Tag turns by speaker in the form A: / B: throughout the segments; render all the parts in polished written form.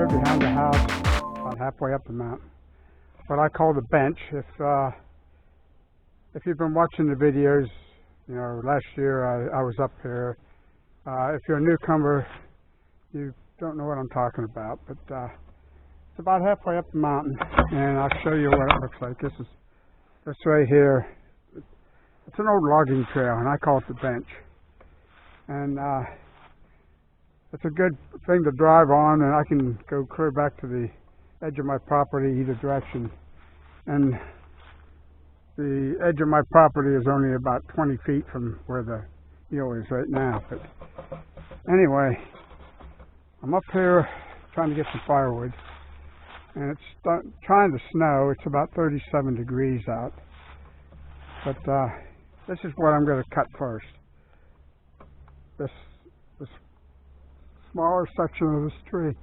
A: here behind the house, about halfway up the mountain. What I call the bench. If you've been watching the videos, you know, last year I was up here. If you're a newcomer, you don't know what I'm talking about, but it's about halfway up the mountain, and I'll show you what it looks like. This right here. It's an old logging trail, and I call it the bench. And it's a good thing to drive on, and I can go clear back to the edge of my property either direction. And the edge of my property is only about 20 feet from where the hill is right now. But anyway, I'm up here trying to get some firewood, and it's trying to snow. It's about 37 degrees out. But this is what I'm going to cut first. This smaller section of this tree.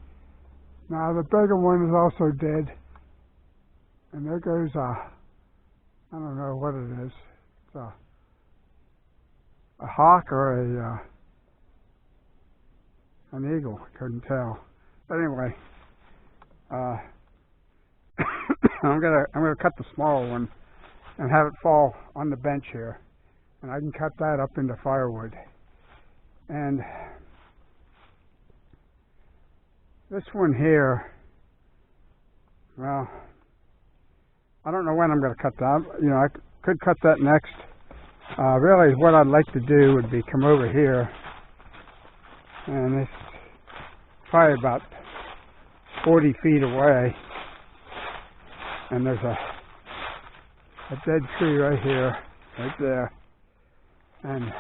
A: Now the bigger one is also dead, and there goes I don't know what it is. It's a hawk or an eagle. I couldn't tell. But anyway, I'm gonna cut the smaller one and have it fall on the bench here, and I can cut that up into firewood. And this one here, well, I don't know when I'm going to cut that. You know, I could cut that next. Really, what I'd like to do would be come over here, and it's probably about 40 feet away, and there's a dead tree right here, right there, and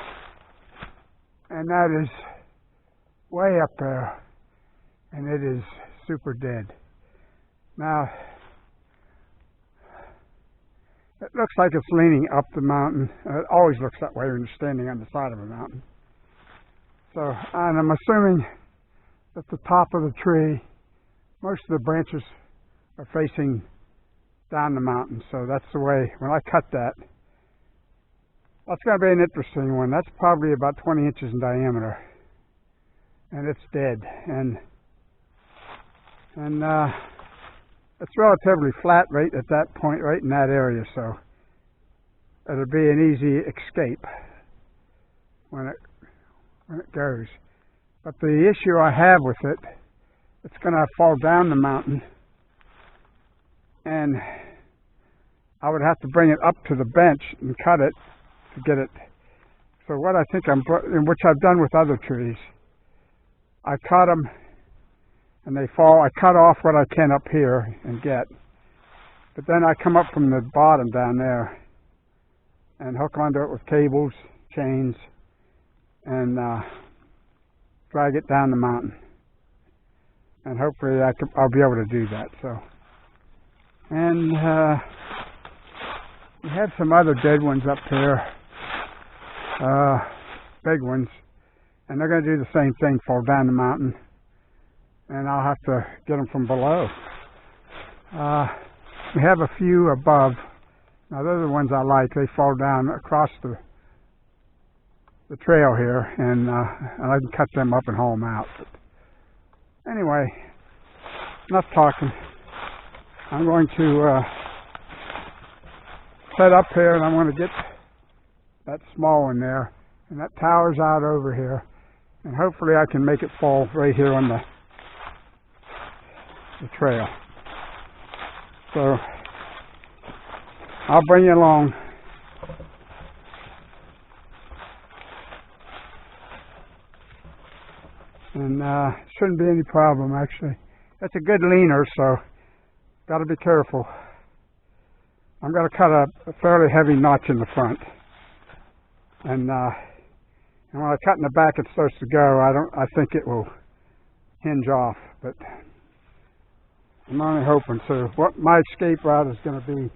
A: that is way up there, and it is super dead. Now, it looks like it's leaning up the mountain. It always looks that way when you're standing on the side of a mountain. So, and I'm assuming that the top of the tree, most of the branches are facing down the mountain. So that's the way, when I cut that, that's going to be an interesting one. That's probably about 20 inches in diameter. And it's dead. And it's relatively flat right at that point, right in that area, so it'll be an easy escape when it goes. But the issue I have with it, it's going to fall down the mountain, and I would have to bring it up to the bench and cut it to get it. So what I think which I've done with other trees, I cut them and they fall. I cut off what I can up here and get, but then I come up from the bottom down there and hook onto it with cables, chains, and drag it down the mountain. And hopefully I'll be able to do that. So, and we had some other dead ones up here, big ones, and they're going to do the same thing, fall down the mountain. And I'll have to get them from below. We have a few above. Now those are the ones I like. They fall down across the trail here, and I can cut them up and haul them out. But anyway, enough talking. I'm going to set up here, and I'm going to get that small one there, and that towers out over here, and hopefully I can make it fall right here on the trail. So I'll bring you along. And shouldn't be any problem, actually. It's a good leaner, so got to be careful. I'm going to cut a fairly heavy notch in the front, and when I cut in the back it starts to go. I think it will hinge off, but I'm only hoping. So what my escape route is going to be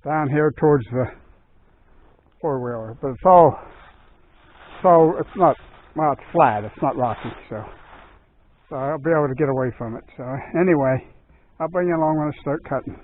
A: down here towards the four-wheeler, but it's not, well, it's flat, it's not rocky, so I'll be able to get away from it. So anyway, I'll bring you along when I start cutting.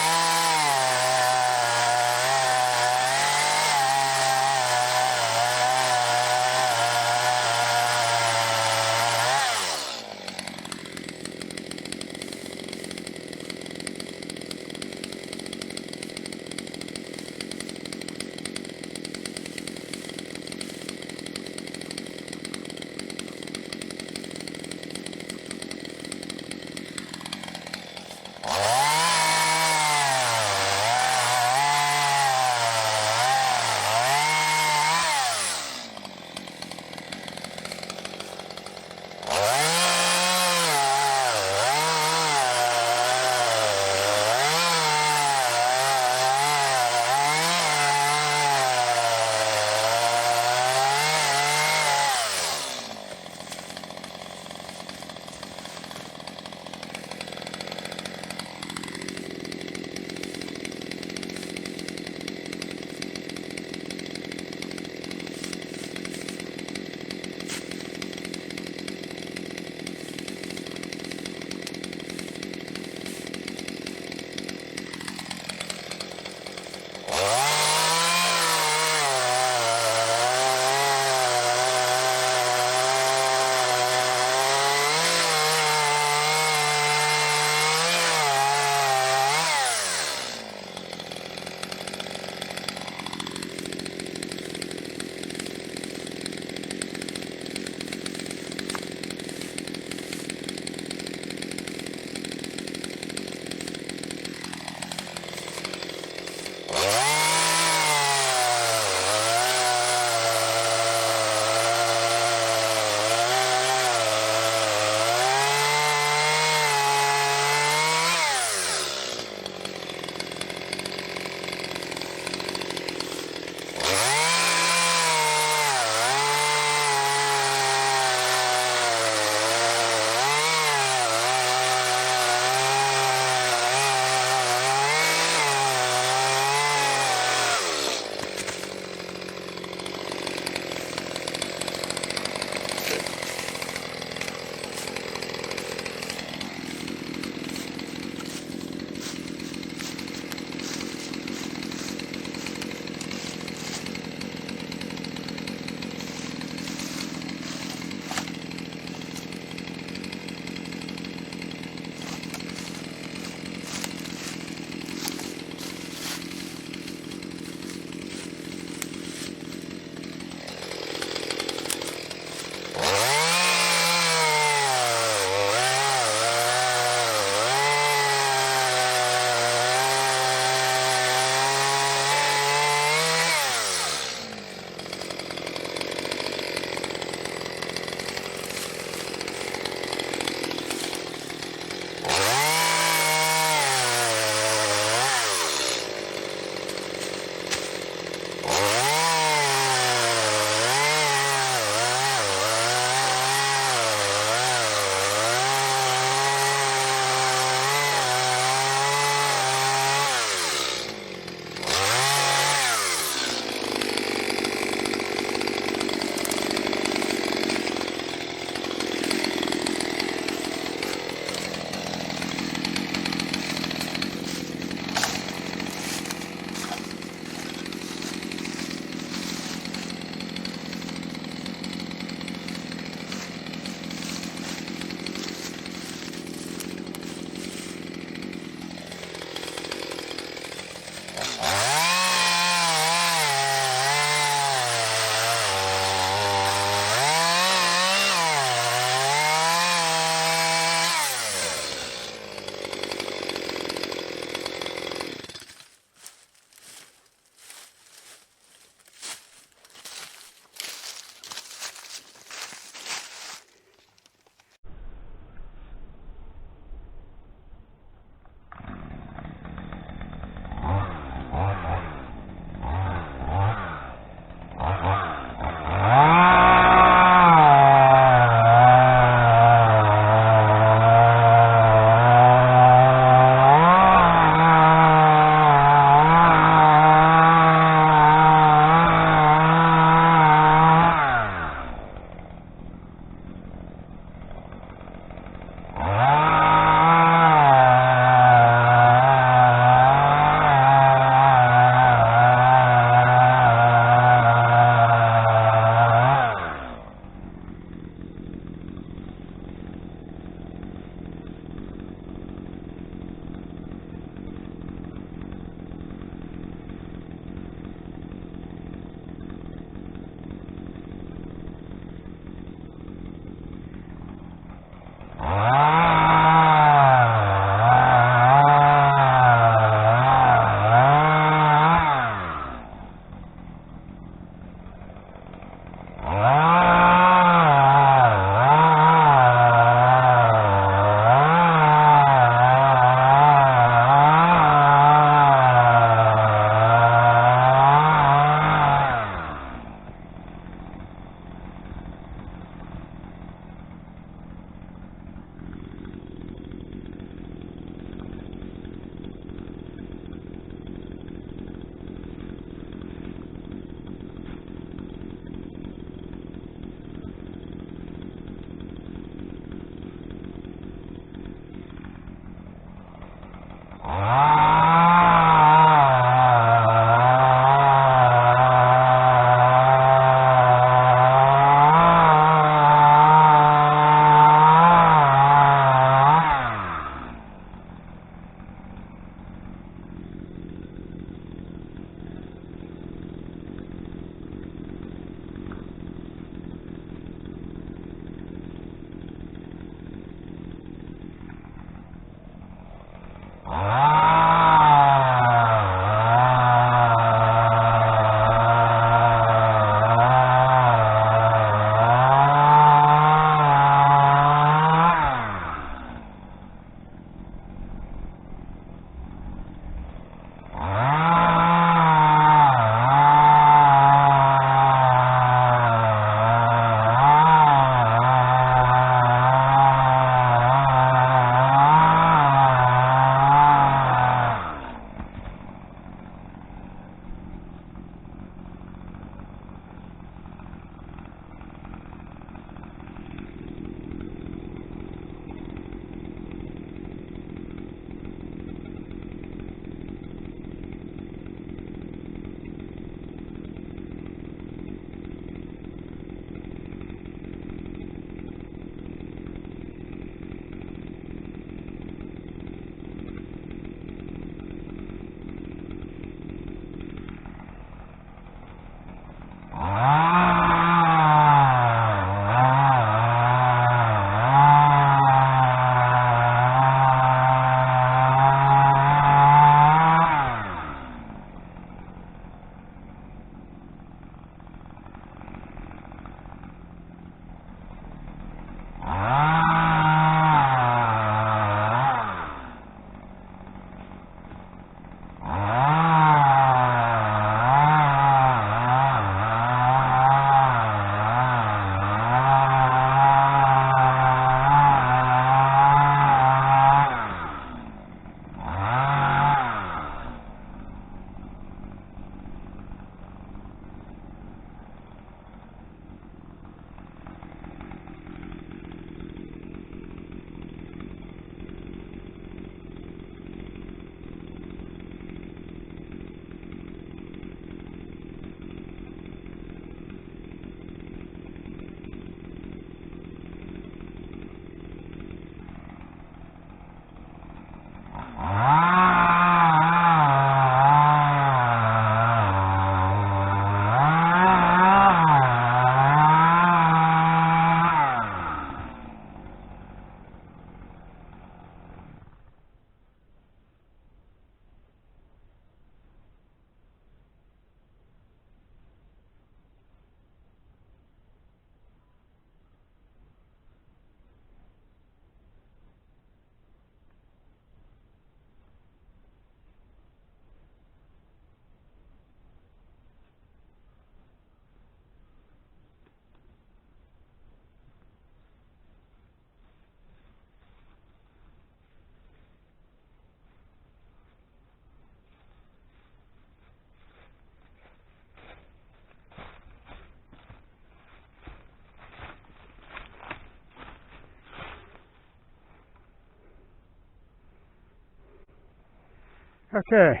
A: Okay,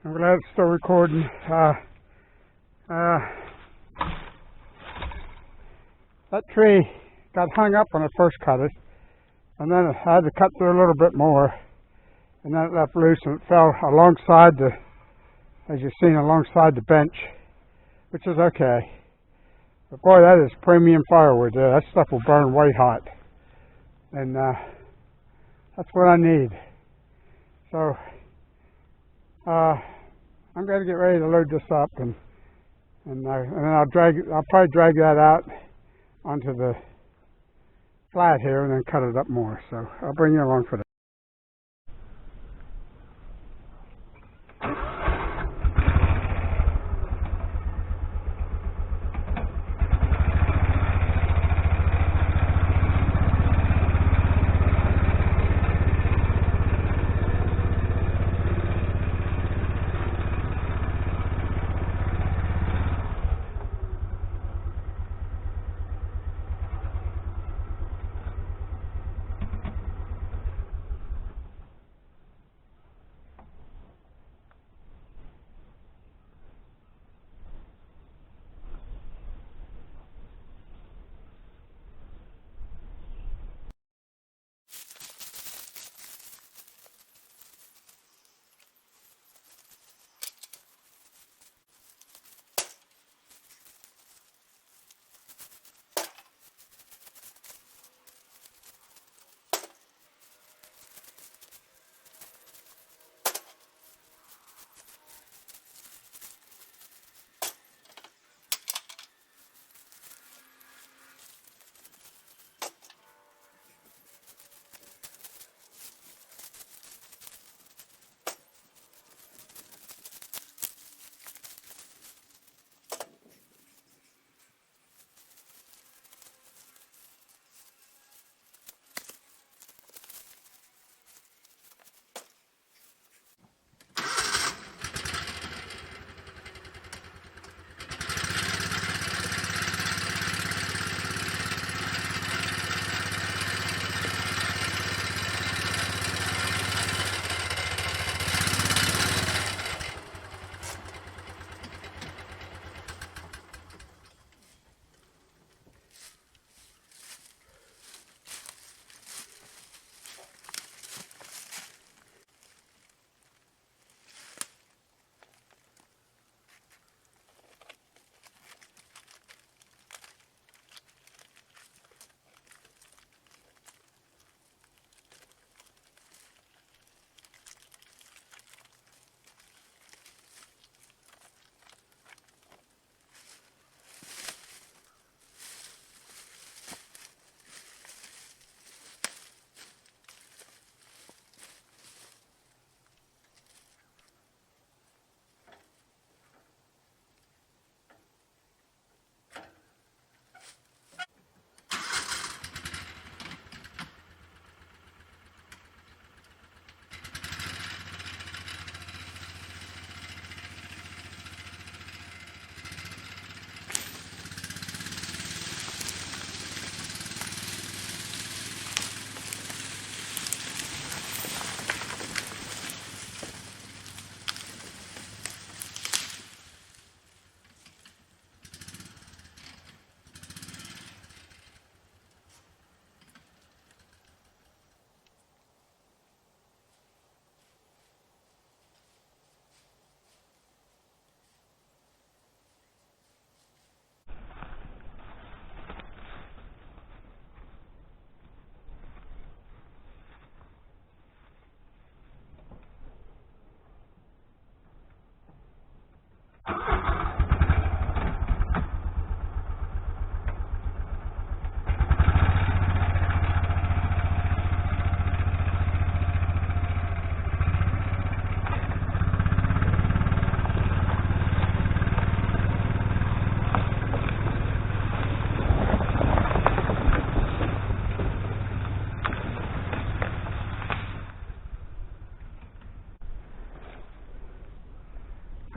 A: I'm glad it's still recording. That tree got hung up when I first cut it, and then I had to cut through a little bit more, and then it left loose and it fell alongside as you've seen, alongside the bench, which is okay. But boy, that is premium firewood there. That stuff will burn white hot, and that's what I need. So I'm going to get ready to load this up, and then I'll probably drag that out onto the flat here and then cut it up more. So I'll bring you along for that.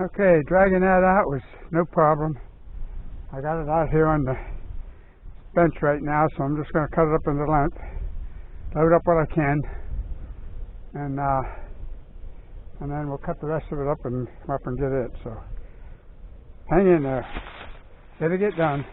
A: Okay, dragging that out was no problem. I got it out here on the bench right now, so I'm just going to cut it up into length, load up what I can, and and then we'll cut the rest of it up and come up and get it. So hang in there. It'll get done.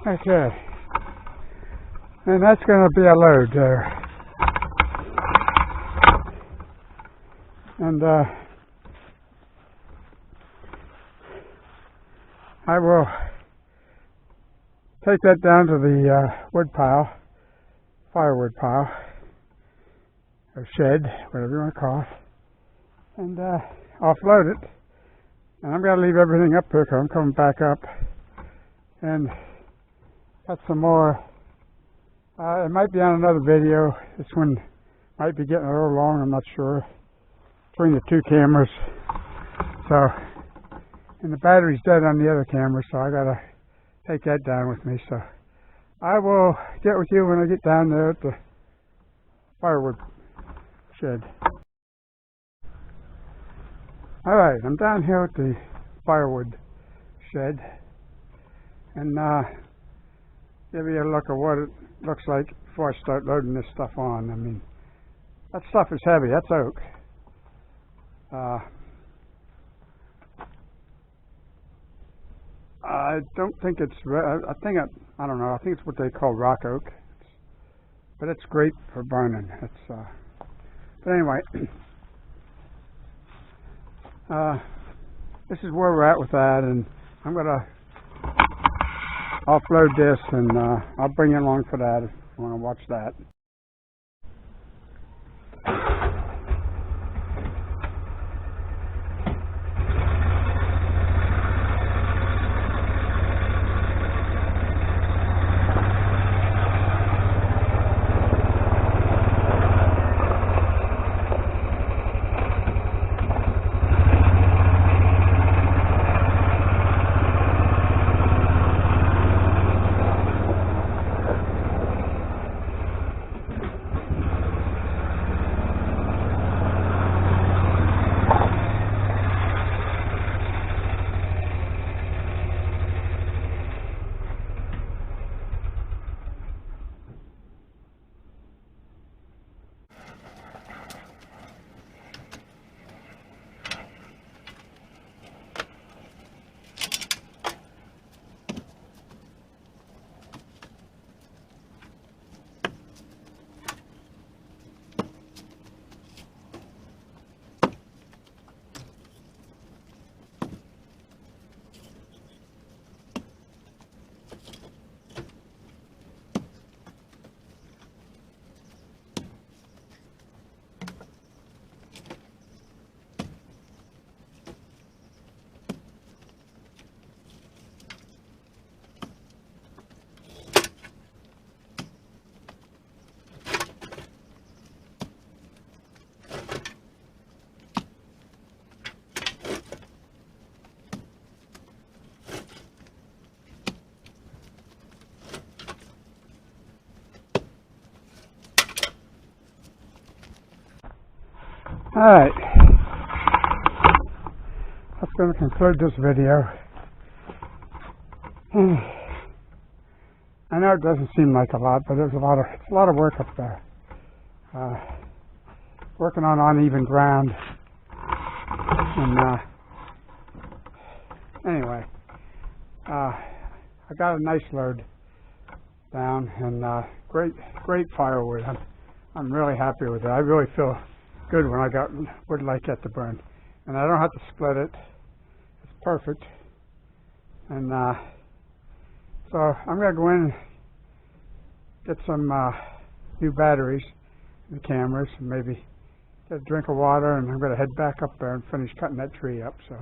A: Okay, and that's going to be a load there. And I will take that down to the wood pile, firewood pile, or shed, whatever you want to call it, and offload it. And I'm going to leave everything up here because I'm coming back up and cut some more. It might be on another video. This one might be getting a little long, I'm not sure, between the two cameras. So, and the battery's dead on the other camera, so I gotta take that down with me. So I will get with you when I get down there at the firewood shed. Alright, I'm down here at the firewood shed, and give you a look at what it looks like before I start loading this stuff on. I mean, that stuff is heavy. That's oak. I don't think it's, I don't know, I think it's what they call rock oak. But it's great for burning. But anyway, this is where we're at with that, and I'm going to offload this, and I'll bring you along for that if you want to watch that. Alright, that's going to conclude this video. I know it doesn't seem like a lot, but it's a lot of work up there. Working on uneven ground. And anyway, I got a nice load down, and great firewood. I'm really happy with it. I really feel good when I got wood like that to burn, and I don't have to split it. It's perfect. And so I'm going to go in and get some new batteries in the cameras, and maybe get a drink of water, and I'm going to head back up there and finish cutting that tree up. So,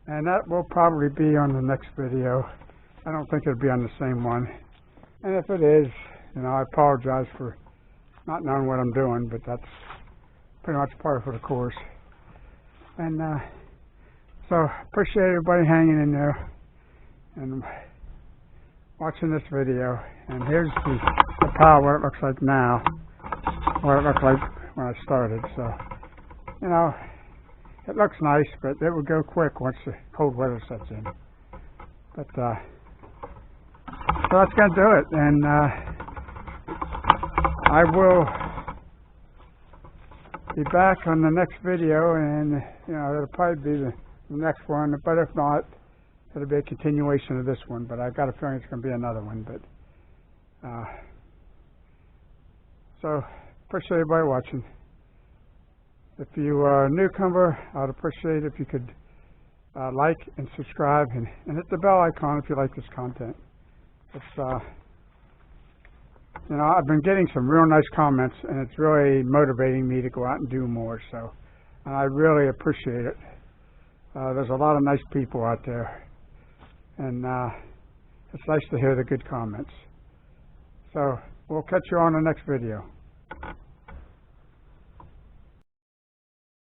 A: and that will probably be on the next video. I don't think it'll be on the same one, and if it is, I apologize for not knowing what I'm doing, but that's pretty much part of the course. And so appreciate everybody hanging in there and watching this video. And here's the pile, what it looks like now, what it looked like when I started. So it looks nice, but it will go quick once the cold weather sets in. But so that's gonna do it, and I will be back on the next video, and it'll probably be the next one, but if not, it'll be a continuation of this one. But I've got a feeling it's going to be another one. But so appreciate everybody watching. If you are a newcomer, I'd appreciate if you could like and subscribe, and hit the bell icon if you like this content. It's I've been getting some real nice comments, and it's really motivating me to go out and do more. So, and I really appreciate it. There's a lot of nice people out there, and it's nice to hear the good comments. So, we'll catch you on the next video.